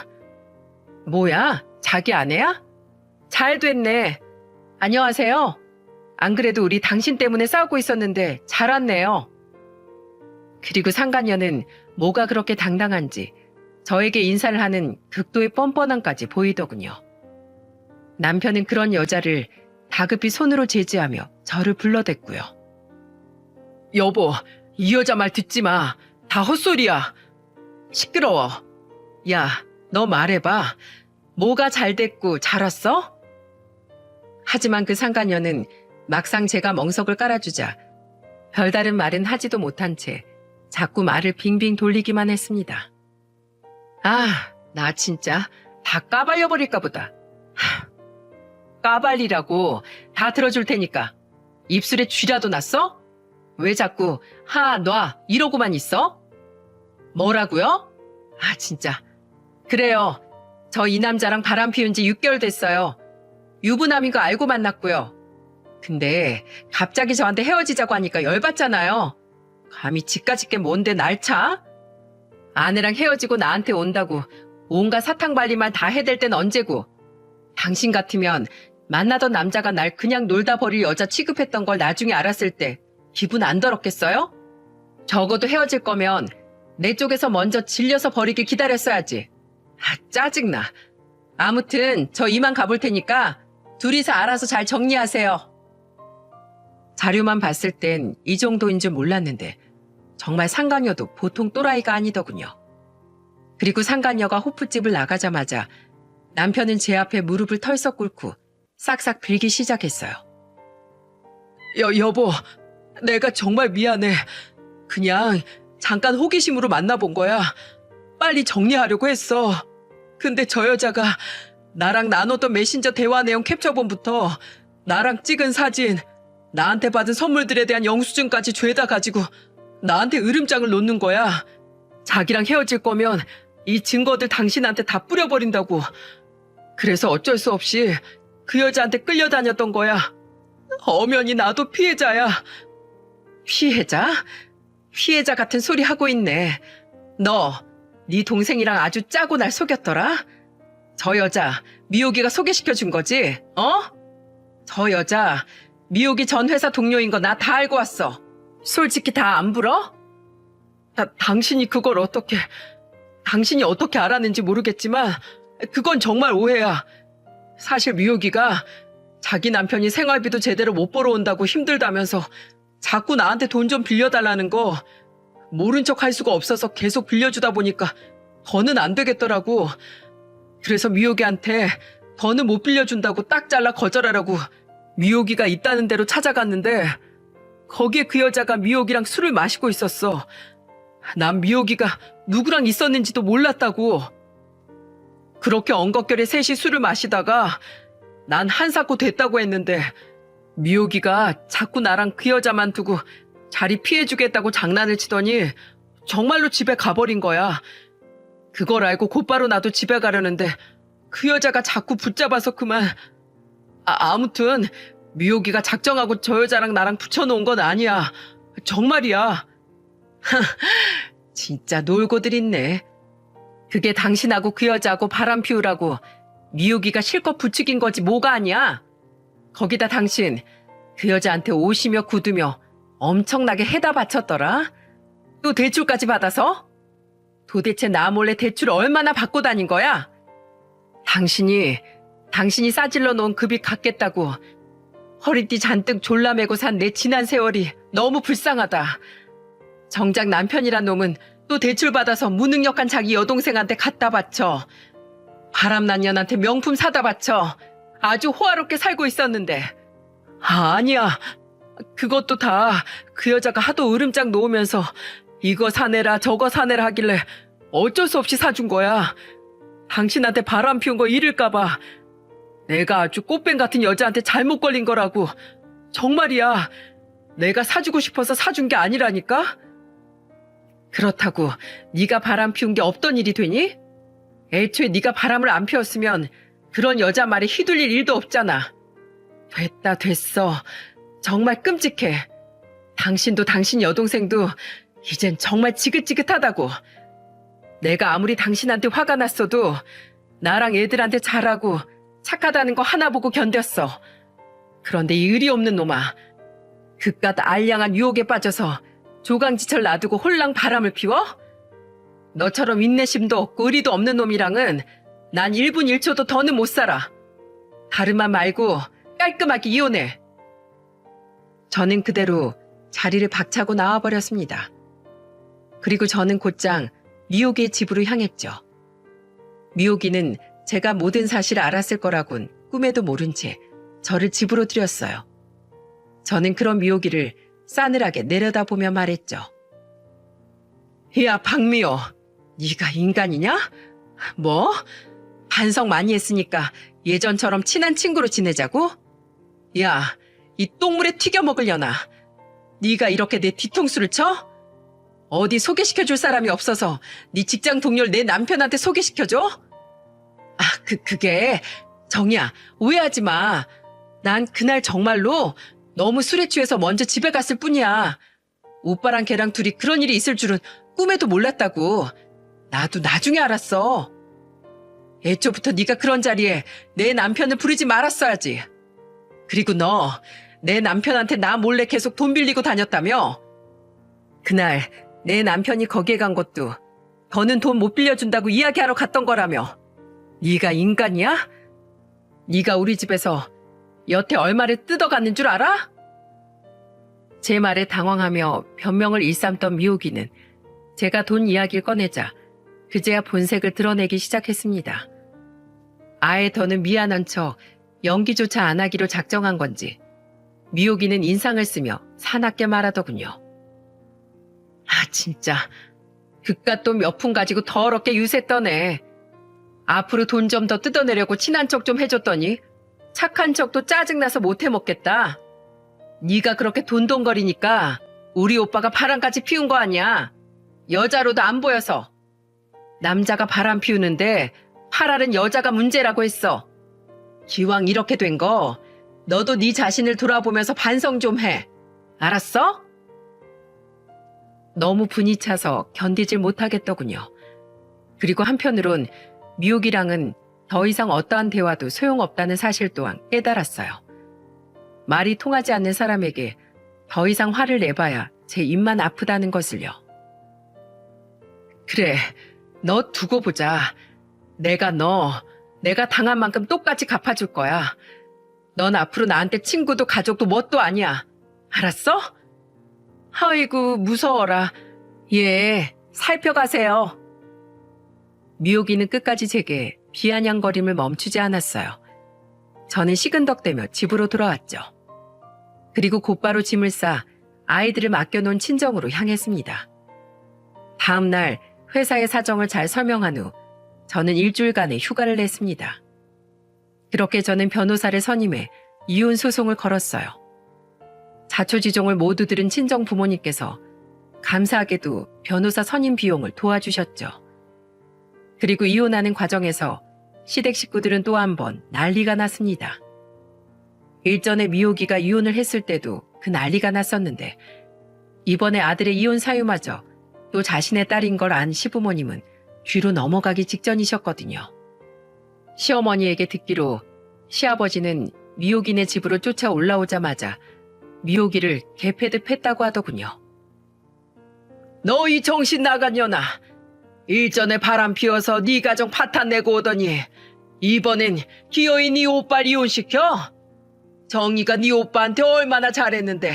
뭐야? 자기 아내야? 잘 됐네. 안녕하세요. 안 그래도 우리 당신 때문에 싸우고 있었는데 잘 왔네요. 그리고 상간녀는 뭐가 그렇게 당당한지 저에게 인사를 하는 극도의 뻔뻔함까지 보이더군요. 남편은 그런 여자를 다급히 손으로 제지하며 저를 불러댔고요. 여보, 이 여자 말 듣지 마. 다 헛소리야. 시끄러워. 야, 너 말해봐. 뭐가 잘 됐고 잘 왔어? 하지만 그 상간녀는 막상 제가 멍석을 깔아주자 별다른 말은 하지도 못한 채 자꾸 말을 빙빙 돌리기만 했습니다. 아, 나 진짜 다 까발려버릴까 보다. 까발리라고 다 들어줄 테니까. 입술에 쥐라도 났어? 왜 자꾸 하, 놔 이러고만 있어? 뭐라고요? 아, 진짜. 그래요. 저 이 남자랑 바람 피운 지 6개월 됐어요. 유부남인 거 알고 만났고요. 근데 갑자기 저한테 헤어지자고 하니까 열받잖아요. 감히 지까짓 게 뭔데 날 차? 아내랑 헤어지고 나한테 온다고 온갖 사탕발리 말 다 해댈 땐 언제고. 당신 같으면 만나던 남자가 날 그냥 놀다 버릴 여자 취급했던 걸 나중에 알았을 때 기분 안 더럽겠어요? 적어도 헤어질 거면 내 쪽에서 먼저 질려서 버리길 기다렸어야지. 아, 짜증나. 아무튼 저 이만 가볼 테니까 둘이서 알아서 잘 정리하세요. 자료만 봤을 땐 이 정도인 줄 몰랐는데 정말 상간녀도 보통 또라이가 아니더군요. 그리고 상간녀가 호프집을 나가자마자 남편은 제 앞에 무릎을 털썩 꿇고 싹싹 빌기 시작했어요. 여보, 내가 정말 미안해. 그냥 잠깐 호기심으로 만나본 거야. 빨리 정리하려고 했어. 근데 저 여자가 나랑 나눴던 메신저 대화 내용 캡처본부터 나랑 찍은 사진, 나한테 받은 선물들에 대한 영수증까지 죄다 가지고 나한테 으름장을 놓는 거야. 자기랑 헤어질 거면 이 증거들 당신한테 다 뿌려버린다고. 그래서 어쩔 수 없이 그 여자한테 끌려다녔던 거야. 엄연히 나도 피해자야. 피해자? 피해자 같은 소리 하고 있네. 네 동생이랑 아주 짜고 날 속였더라? 저 여자 미호기가 소개시켜준 거지? 저 여자 미호기 전 회사 동료인 거 나 다 알고 왔어. 솔직히 다 안 불어? 당신이 어떻게 알았는지 모르겠지만 그건 정말 오해야. 사실 미호기가 자기 남편이 생활비도 제대로 못 벌어온다고 힘들다면서 자꾸 나한테 돈 좀 빌려달라는 거 모른 척 할 수가 없어서 계속 빌려주다 보니까 더는 안 되겠더라고. 그래서 미호기한테 더는 못 빌려준다고 딱 잘라 거절하라고 미호기가 있다는 대로 찾아갔는데 거기에 그 여자가 미호기랑 술을 마시고 있었어. 난 미호기가 누구랑 있었는지도 몰랐다고. 그렇게 엉겁결에 셋이 술을 마시다가 난 한사코 됐다고 했는데 미호기가 자꾸 나랑 그 여자만 두고 자리 피해주겠다고 장난을 치더니 정말로 집에 가버린 거야. 그걸 알고 곧바로 나도 집에 가려는데 그 여자가 자꾸 붙잡아서 그만. 아무튼 미호기가 작정하고 저 여자랑 나랑 붙여놓은 건 아니야. 정말이야. 진짜 놀고들 있네. 그게 당신하고 그 여자하고 바람 피우라고 미호기가 실컷 부추긴 거지 뭐가 아니야. 거기다 당신 그 여자한테 옷이며 구두며 엄청나게 해다 바쳤더라. 또 대출까지 받아서? 도대체 나 몰래 대출 얼마나 받고 다닌 거야? 당신이 싸질러 놓은 그 빚 갚겠다고 허리띠 잔뜩 졸라매고 산 내 지난 세월이 너무 불쌍하다. 정작 남편이란 놈은 또 대출받아서 무능력한 자기 여동생한테 갖다 바쳐. 바람난 년한테 명품 사다 바쳐. 아주 호화롭게 살고 있었는데. 아니야. 그것도 다 그 여자가 하도 으름장 놓으면서 이거 사내라 저거 사내라 하길래 어쩔 수 없이 사준 거야. 당신한테 바람 피운 거 잃을까봐. 내가 아주 꽃뱀 같은 여자한테 잘못 걸린 거라고. 정말이야. 내가 사주고 싶어서 사준 게 아니라니까? 그렇다고 네가 바람 피운 게 없던 일이 되니? 애초에 네가 바람을 안 피웠으면 그런 여자 말에 휘둘릴 일도 없잖아. 됐어. 정말 끔찍해. 당신도 당신 여동생도 이젠 정말 지긋지긋하다고. 내가 아무리 당신한테 화가 났어도 나랑 애들한테 잘하고 착하다는 거 하나 보고 견뎠어. 그런데 이 의리 없는 놈아. 그깟 알량한 유혹에 빠져서 조강지철 놔두고 홀랑 바람을 피워? 너처럼 인내심도 없고 의리도 없는 놈이랑은 난 1분 1초도 더는 못 살아. 다름만 말고 깔끔하게 이혼해. 저는 그대로 자리를 박차고 나와버렸습니다. 그리고 저는 곧장 미호기의 집으로 향했죠. 미호기는 제가 모든 사실을 알았을 거라곤 꿈에도 모른 채 저를 집으로 들였어요. 저는 그런 미호기를 싸늘하게 내려다보며 말했죠. 야, 박미호, 네가 인간이냐? 뭐? 반성 많이 했으니까 예전처럼 친한 친구로 지내자고? 야, 이 똥물에 튀겨 먹으려나? 네가 이렇게 내 뒤통수를 쳐? 어디 소개시켜줄 사람이 없어서 네 직장 동료를 내 남편한테 소개시켜줘? 그게 정이야, 오해하지 마. 난 그날 정말로 너무 술에 취해서 먼저 집에 갔을 뿐이야. 오빠랑 걔랑 둘이 그런 일이 있을 줄은 꿈에도 몰랐다고. 나도 나중에 알았어. 애초부터 네가 그런 자리에 내 남편을 부르지 말았어야지. 그리고 너 내 남편한테 나 몰래 계속 돈 빌리고 다녔다며? 그날 내 남편이 거기에 간 것도 더는 돈 못 빌려준다고 이야기하러 갔던 거라며. 네가 인간이야? 네가 우리 집에서 여태 얼마를 뜯어갔는 줄 알아? 제 말에 당황하며 변명을 일삼던 미호기는 제가 돈 이야기를 꺼내자 그제야 본색을 드러내기 시작했습니다. 아예 더는 미안한 척 연기조차 안 하기로 작정한 건지 미호기는 인상을 쓰며 사납게 말하더군요. 진짜 그깟 돈 몇 푼 가지고 더럽게 유세 떠네. 앞으로 돈 좀 더 뜯어내려고 친한 척 좀 해줬더니 착한 척도 짜증나서 못 해먹겠다. 네가 그렇게 돈돈거리니까 우리 오빠가 바람까지 피운 거 아니야. 여자로도 안 보여서. 남자가 바람 피우는데 파랄은 여자가 문제라고 했어. 기왕 이렇게 된 거 너도 네 자신을 돌아보면서 반성 좀 해. 알았어? 너무 분이 차서 견디질 못하겠더군요. 그리고 한편으론 미옥이랑은 더 이상 어떠한 대화도 소용없다는 사실 또한 깨달았어요. 말이 통하지 않는 사람에게 더 이상 화를 내봐야 제 입만 아프다는 것을요. 그래, 너 두고 보자. 내가 당한 만큼 똑같이 갚아줄 거야. 넌 앞으로 나한테 친구도 가족도 뭣도 아니야. 알았어? 아이고, 무서워라. 예, 살펴가세요. 미옥이는 끝까지 제게 비아냥거림을 멈추지 않았어요. 저는 시근덕대며 집으로 돌아왔죠. 그리고 곧바로 짐을 싸 아이들을 맡겨놓은 친정으로 향했습니다. 다음 날 회사의 사정을 잘 설명한 후 저는 일주일간의 휴가를 냈습니다. 그렇게 저는 변호사를 선임해 이혼 소송을 걸었어요. 자초지종을 모두 들은 친정 부모님께서 감사하게도 변호사 선임 비용을 도와주셨죠. 그리고 이혼하는 과정에서 시댁 식구들은 또 한 번 난리가 났습니다. 일전에 미옥이가 이혼을 했을 때도 그 난리가 났었는데 이번에 아들의 이혼 사유마저 또 자신의 딸인 걸 안 시부모님은 뒤로 넘어가기 직전이셨거든요. 시어머니에게 듣기로 시아버지는 미옥이네 집으로 쫓아 올라오자마자 미옥이를 개패듯 팼다고 하더군요. 너 이 정신 나간 년아. 일전에 바람 피워서 네 가정 파탄 내고 오더니 이번엔 기어이 네 오빠 이혼시켜? 정의가 네 오빠한테 얼마나 잘했는데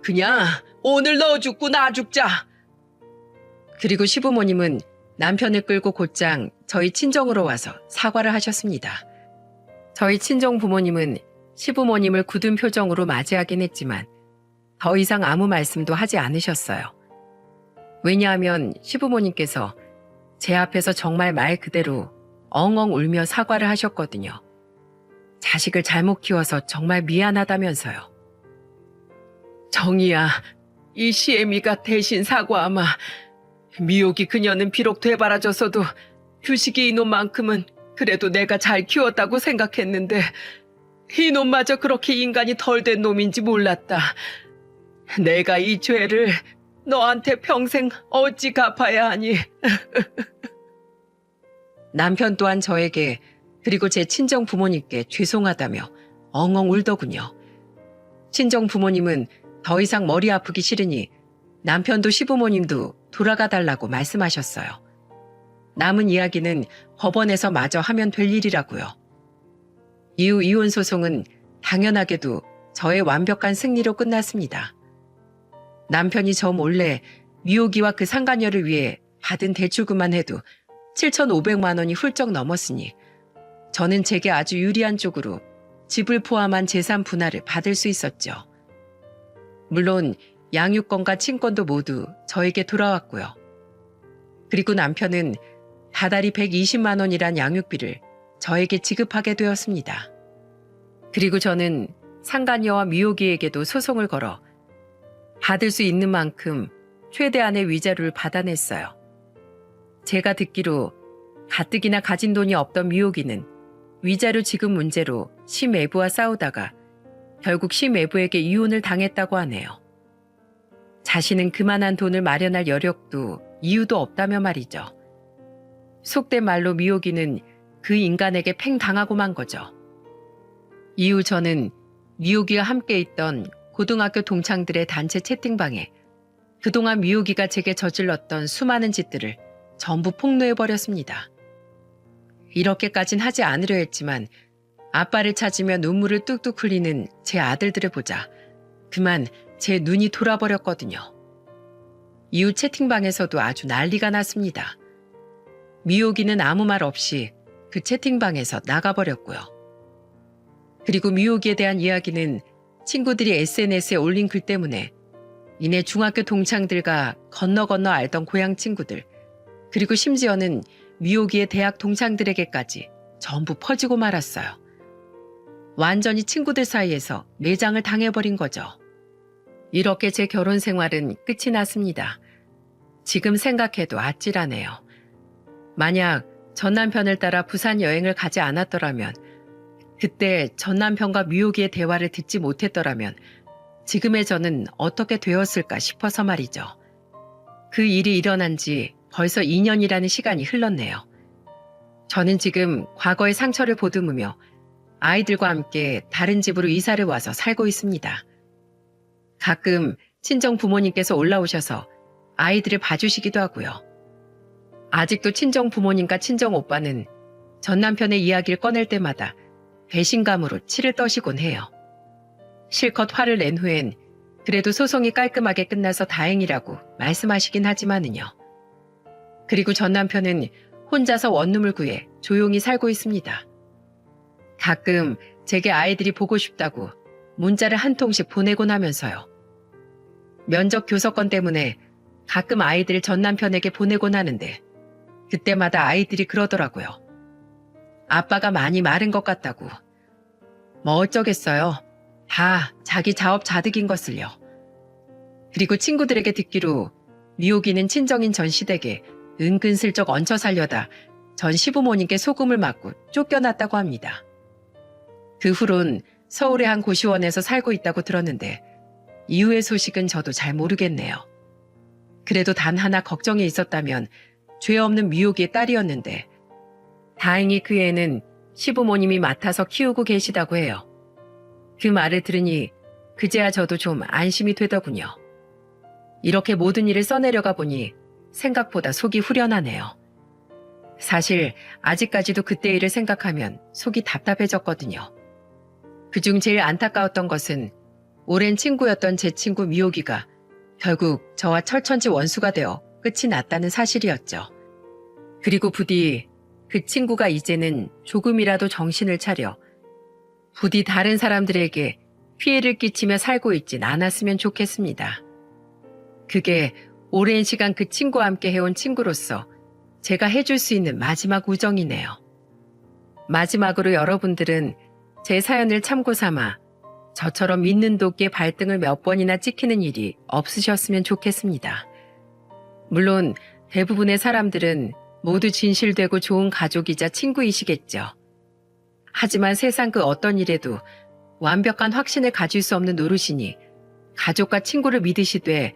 그냥 오늘 너 죽고 나 죽자. 그리고 시부모님은 남편을 끌고 곧장 저희 친정으로 와서 사과를 하셨습니다. 저희 친정 부모님은 시부모님을 굳은 표정으로 맞이하긴 했지만 더 이상 아무 말씀도 하지 않으셨어요. 왜냐하면 시부모님께서 제 앞에서 정말 말 그대로 엉엉 울며 사과를 하셨거든요. 자식을 잘못 키워서 정말 미안하다면서요. 정희야, 이 시애미가 대신 사과하마. 미옥이 그녀는 비록 되바라졌어도 규식이 이놈만큼은 그래도 내가 잘 키웠다고 생각했는데 이놈마저 그렇게 인간이 덜 된 놈인지 몰랐다. 내가 이 죄를 너한테 평생 어찌 갚아야 하니. 남편 또한 저에게 그리고 제 친정 부모님께 죄송하다며 엉엉 울더군요. 친정 부모님은 더 이상 머리 아프기 싫으니 남편도 시부모님도 돌아가 달라고 말씀하셨어요. 남은 이야기는 법원에서 마저 하면 될 일이라고요. 이후 이혼 소송은 당연하게도 저의 완벽한 승리로 끝났습니다. 남편이 저 몰래 미옥이와 그 상간녀를 위해 받은 대출금만 해도 7,500만 원이 훌쩍 넘었으니 저는 제게 아주 유리한 쪽으로 집을 포함한 재산 분할을 받을 수 있었죠. 물론 양육권과 친권도 모두 저에게 돌아왔고요. 그리고 남편은 다달이 120만 원이란 양육비를 저에게 지급하게 되었습니다. 그리고 저는 상간녀와 미옥이에게도 소송을 걸어 받을 수 있는 만큼 최대한의 위자료를 받아냈어요. 제가 듣기로 가뜩이나 가진 돈이 없던 미옥이는 위자료 지급 문제로 시매부와 싸우다가 결국 시매부에게 이혼을 당했다고 하네요. 자신은 그만한 돈을 마련할 여력도 이유도 없다며 말이죠. 속된 말로 미옥이는 그 인간에게 팽당하고 만 거죠. 이후 저는 미옥이와 함께 있던 고등학교 동창들의 단체 채팅방에 그동안 미옥이가 제게 저질렀던 수많은 짓들을 전부 폭로해버렸습니다. 이렇게까진 하지 않으려 했지만 아빠를 찾으며 눈물을 뚝뚝 흘리는 제 아들들을 보자 그만 제 눈이 돌아버렸거든요. 이후 채팅방에서도 아주 난리가 났습니다. 미옥이는 아무 말 없이 그 채팅방에서 나가버렸고요. 그리고 미옥이에 대한 이야기는 친구들이 SNS에 올린 글 때문에 이내 중학교 동창들과 건너 알던 고향 친구들 그리고 심지어는 미옥이의 대학 동창들에게까지 전부 퍼지고 말았어요. 완전히 친구들 사이에서 매장을 당해버린 거죠. 이렇게 제 결혼 생활은 끝이 났습니다. 지금 생각해도 아찔하네요. 만약 전 남편을 따라 부산 여행을 가지 않았더라면, 그때 전 남편과 묘기의 대화를 듣지 못했더라면 지금의 저는 어떻게 되었을까 싶어서 말이죠. 그 일이 일어난 지 벌써 2년이라는 시간이 흘렀네요. 저는 지금 과거의 상처를 보듬으며 아이들과 함께 다른 집으로 이사를 와서 살고 있습니다. 가끔 친정 부모님께서 올라오셔서 아이들을 봐주시기도 하고요. 아직도 친정 부모님과 친정 오빠는 전 남편의 이야기를 꺼낼 때마다 배신감으로 치를 떠시곤 해요. 실컷 화를 낸 후엔 그래도 소송이 깔끔하게 끝나서 다행이라고 말씀하시긴 하지만은요. 그리고 전 남편은 혼자서 원룸을 구해 조용히 살고 있습니다. 가끔 제게 아이들이 보고 싶다고 문자를 한 통씩 보내곤 하면서요. 면접 교섭권 때문에 가끔 아이들을 전 남편에게 보내곤 하는데 그때마다 아이들이 그러더라고요. 아빠가 많이 마른 것 같다고. 뭐 어쩌겠어요. 다 자기 자업자득인 것을요. 그리고 친구들에게 듣기로 미호기는 친정인 전 시댁에 은근슬쩍 얹혀 살려다 전 시부모님께 소금을 맞고 쫓겨났다고 합니다. 그 후론 서울의 한 고시원에서 살고 있다고 들었는데 이후의 소식은 저도 잘 모르겠네요. 그래도 단 하나 걱정이 있었다면 죄 없는 미호기의 딸이었는데 다행히 그 애는 시부모님이 맡아서 키우고 계시다고 해요. 그 말을 들으니 그제야 저도 좀 안심이 되더군요. 이렇게 모든 일을 써내려가 보니 생각보다 속이 후련하네요. 사실 아직까지도 그때 일을 생각하면 속이 답답해졌거든요. 그중 제일 안타까웠던 것은 오랜 친구였던 제 친구 미호기가 결국 저와 철천지 원수가 되어 끝이 났다는 사실이었죠. 그리고 부디 그 친구가 이제는 조금이라도 정신을 차려 부디 다른 사람들에게 피해를 끼치며 살고 있진 않았으면 좋겠습니다. 그게 오랜 시간 그 친구와 함께 해온 친구로서 제가 해줄 수 있는 마지막 우정이네요. 마지막으로 여러분들은 제 사연을 참고 삼아 저처럼 믿는 도끼에 발등을 몇 번이나 찍히는 일이 없으셨으면 좋겠습니다. 물론 대부분의 사람들은 모두 진실되고 좋은 가족이자 친구이시겠죠. 하지만 세상 그 어떤 일에도 완벽한 확신을 가질 수 없는 노릇이니 가족과 친구를 믿으시되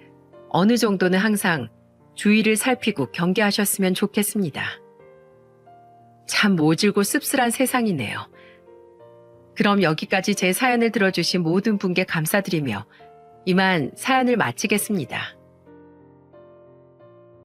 어느 정도는 항상 주의를 살피고 경계하셨으면 좋겠습니다. 참 모질고 씁쓸한 세상이네요. 그럼 여기까지 제 사연을 들어주신 모든 분께 감사드리며 이만 사연을 마치겠습니다.